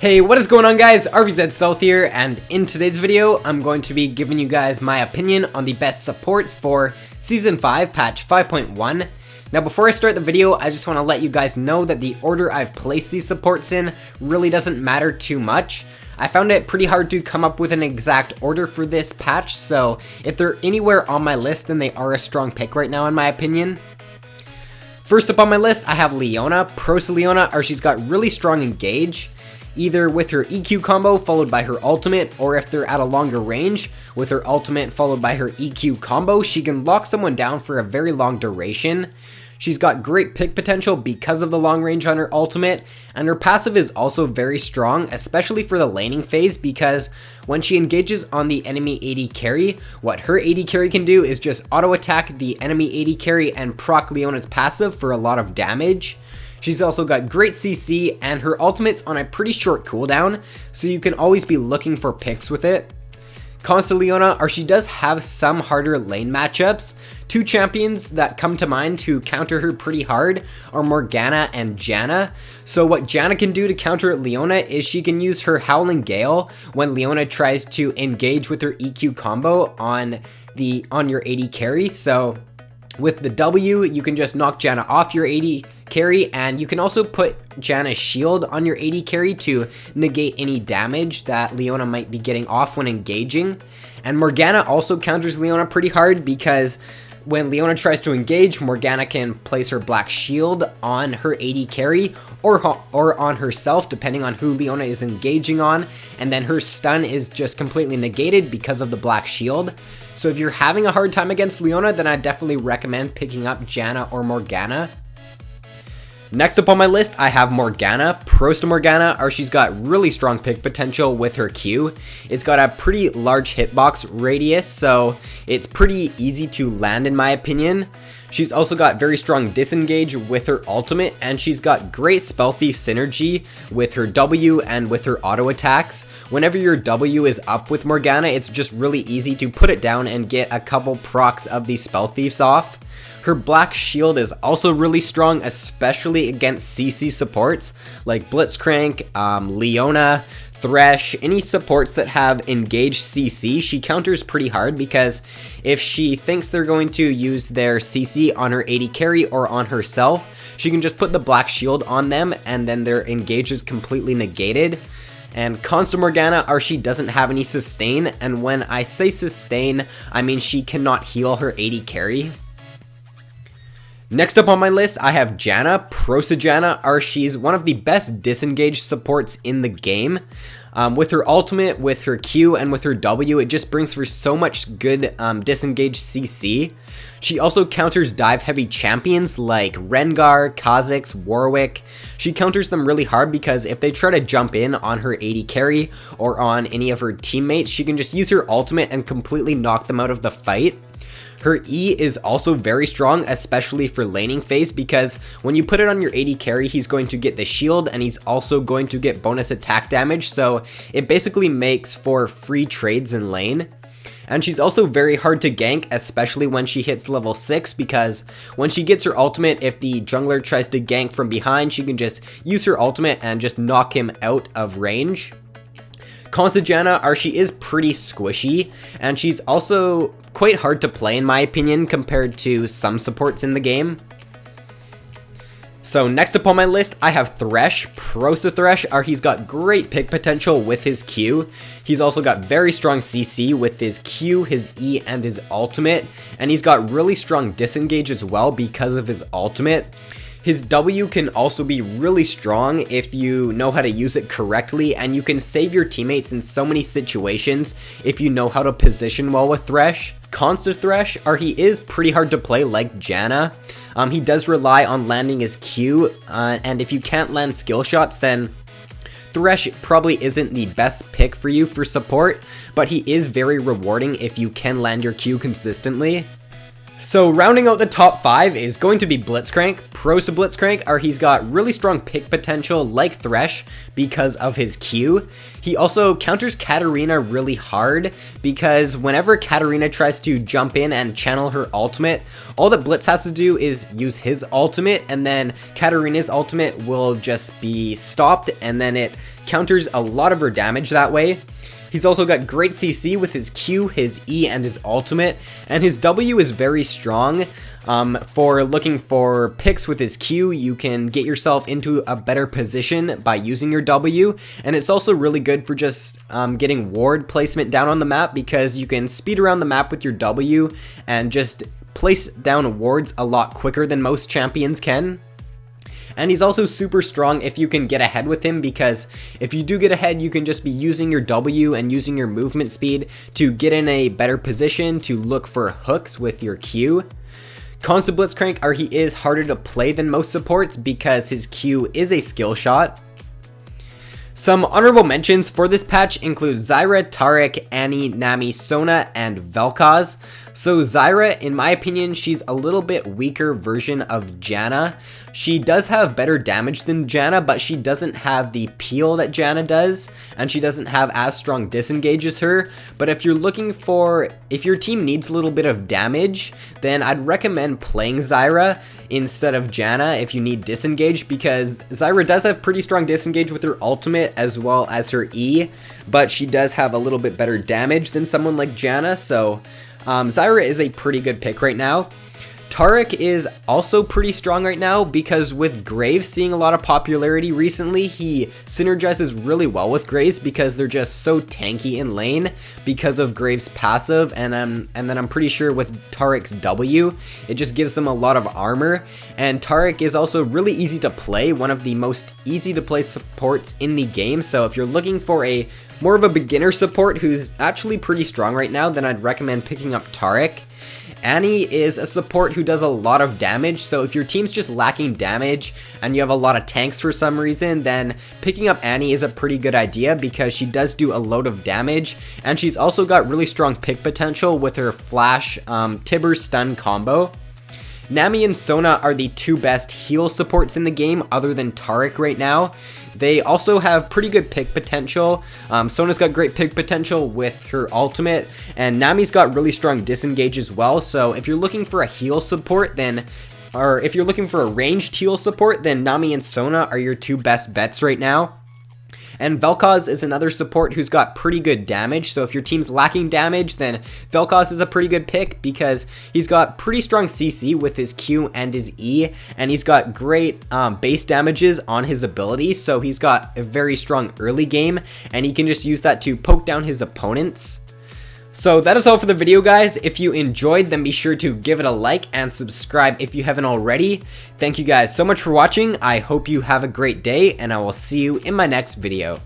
Hey, what is going on guys? RvzStealth here, and in today's video, I'm going to be giving you guys my opinion on the best supports for Season 5, Patch 5.1. Now before I start the video, I just want to let you guys know that the order I've placed these supports in really doesn't matter too much. I found it pretty hard to come up with an exact order for this patch, so if they're anywhere on my list, then they are a strong pick right now in my opinion. First up on my list, I have Leona. Pros to Leona are she's got really strong engage, either with her EQ combo followed by her ultimate, or if they're at a longer range, with her ultimate followed by her EQ combo, she can lock someone down for a very long duration. She's got great pick potential because of the long range on her ultimate, and her passive is also very strong, especially for the laning phase, because when she engages on the enemy AD carry, what her AD carry can do is just auto attack the enemy AD carry and proc Leona's passive for a lot of damage. She's also got great CC, and her ultimate's on a pretty short cooldown, so you can always be looking for picks with it. Cons to Leona are she does have some harder lane matchups. Two champions that come to mind who counter her pretty hard are Morgana and Janna. So what Janna can do to counter Leona is she can use her Howling Gale when Leona tries to engage with her EQ combo on your AD carry. So with the W, you can just knock Janna off your AD carry, and you can also put Janna's shield on your AD carry to negate any damage that Leona might be getting off when engaging. And Morgana also counters Leona pretty hard, because when Leona tries to engage, Morgana can place her black shield on her AD carry or on herself, depending on who Leona is engaging on, and then her stun is just completely negated because of the black shield. So if you're having a hard time against Leona, then I definitely recommend picking up Janna or Morgana. Next up on my list, I have Morgana. Pros to Morgana are she's got really strong pick potential with her Q. It's got a pretty large hitbox radius, so it's pretty easy to land in my opinion. She's also got very strong disengage with her ultimate, and she's got great spell thief synergy with her W and with her auto attacks. Whenever your W is up with Morgana, it's just really easy to put it down and get a couple procs of these spell thieves off. Her black shield is also really strong, especially against CC supports like Blitzcrank, Leona, Thresh, any supports that have engaged CC, she counters pretty hard, because if she thinks they're going to use their CC on her AD carry or on herself, she can just put the black shield on them and then their engage is completely negated. And cons to Morgana are she doesn't have any sustain, and when I say sustain, I mean she cannot heal her AD carry. Next up on my list, I have Janna. Pros to Janna are she's one of the best disengage supports in the game. With her ultimate, with her Q, and with her W, it just brings her so much good disengage CC. She also counters dive-heavy champions like Rengar, Kha'Zix, Warwick. She counters them really hard, because if they try to jump in on her AD carry or on any of her teammates, she can just use her ultimate and completely knock them out of the fight. Her E is also very strong, especially for laning phase, because when you put it on your AD carry, he's going to get the shield, and he's also going to get bonus attack damage, so it basically makes for free trades in lane. And she's also very hard to gank, especially when she hits level 6, because when she gets her ultimate, if the jungler tries to gank from behind, she can just use her ultimate and just knock him out of range. Cons to Janna are she is pretty squishy, and she's also quite hard to play in my opinion compared to some supports in the game. So next up on my list, I have Thresh. Pros to Thresh are he's got great pick potential with his Q. He's also got very strong CC with his Q, his E, and his ultimate, and he's got really strong disengage as well because of his ultimate. His W can also be really strong if you know how to use it correctly, and you can save your teammates in so many situations if you know how to position well with Thresh. Cons to Thresh are he is pretty hard to play like Janna. He does rely on landing his Q, and if you can't land skill shots, then Thresh probably isn't the best pick for you for support, but he is very rewarding if you can land your Q consistently. So rounding out the top 5 is going to be Blitzcrank. Pros to Blitzcrank are he's got really strong pick potential like Thresh because of his Q. He also counters Katarina really hard because whenever Katarina tries to jump in and channel her ultimate, all that Blitz has to do is use his ultimate, and then Katarina's ultimate will just be stopped, and then it counters a lot of her damage that way. He's also got great CC with his Q, his E, and his ultimate, and his W is very strong. For looking for picks with his Q, you can get yourself into a better position by using your W, and it's also really good for just getting ward placement down on the map because you can speed around the map with your W and just place down wards a lot quicker than most champions can. And he's also super strong if you can get ahead with him, because if you do get ahead, you can just be using your W and using your movement speed to get in a better position to look for hooks with your Q. Cons to Blitzcrank are he is harder to play than most supports because his Q is a skill shot. Some honorable mentions for this patch include Zyra, Taric, Annie, Nami, Sona, and Vel'Koz. So Zyra, in my opinion, she's a little bit weaker version of Janna. She does have better damage than Janna, but she doesn't have the peel that Janna does, and she doesn't have as strong disengage as her. But if you're looking for, if your team needs a little bit of damage, then I'd recommend playing Zyra instead of Janna if you need disengage, because Zyra does have pretty strong disengage with her ultimate as well as her E, but she does have a little bit better damage than someone like Janna, so Zyra is a pretty good pick right now. Taric is also pretty strong right now because with Graves seeing a lot of popularity recently, he synergizes really well with Graves because they're just so tanky in lane because of Graves' passive, and then I'm pretty sure with Taric's W, it just gives them a lot of armor. And Taric is also really easy to play, one of the most easy to play supports in the game, so if you're looking for a more of a beginner support who's actually pretty strong right now, then I'd recommend picking up Taric. Annie is a support who does a lot of damage, so if your team's just lacking damage and you have a lot of tanks for some reason, then picking up Annie is a pretty good idea because she does do a load of damage, and she's also got really strong pick potential with her flash Tibber stun combo. Nami and Sona are the two best heal supports in the game other than Taric right now. They also have pretty good pick potential. Sona's got great pick potential with her ultimate, and Nami's got really strong disengage as well. So if you're looking for a heal support, then, or if you're looking for a ranged heal support, then Nami and Sona are your two best bets right now. And Vel'Koz is another support who's got pretty good damage, so if your team's lacking damage, then Vel'Koz is a pretty good pick because he's got pretty strong CC with his Q and his E, and he's got great base damages on his abilities, so he's got a very strong early game, and he can just use that to poke down his opponents. So that is all for the video, guys. If you enjoyed, then be sure to give it a like and subscribe if you haven't already. Thank you guys so much for watching. I hope you have a great day, and I will see you in my next video.